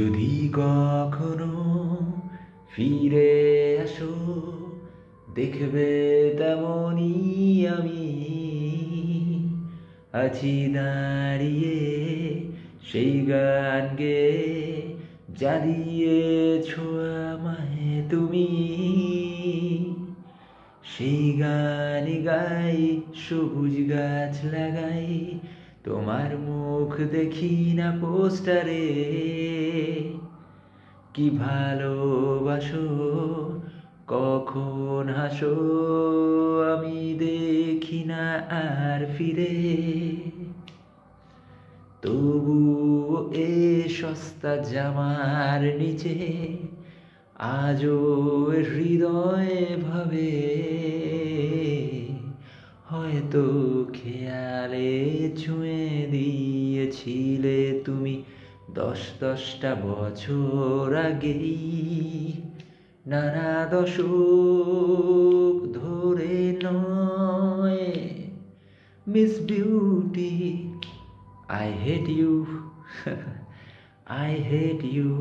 যদি কখনো ফিরে আসো দেখবে তেমনই আমি আছি দাঁড়িয়ে সেই গান গেয়ে যা দিয়েছো আমায় তুমি সেই গান গাই সবুজ গাছ লাগাই তোমার মুখ দেখি না পোস্টারে কি ভালোবাসো কখন হাসো আমি দেখি না আর ফিরে তবু এ সস্তা জামার নিচে আজও হৃদয় ভাবে হয়তো খেয়ালে ছুঁয়ে দিয়েছিলে তুমি 10-10টা বছর আগেই নানা দশক ধরে নয় miss beauty I hate you I hate you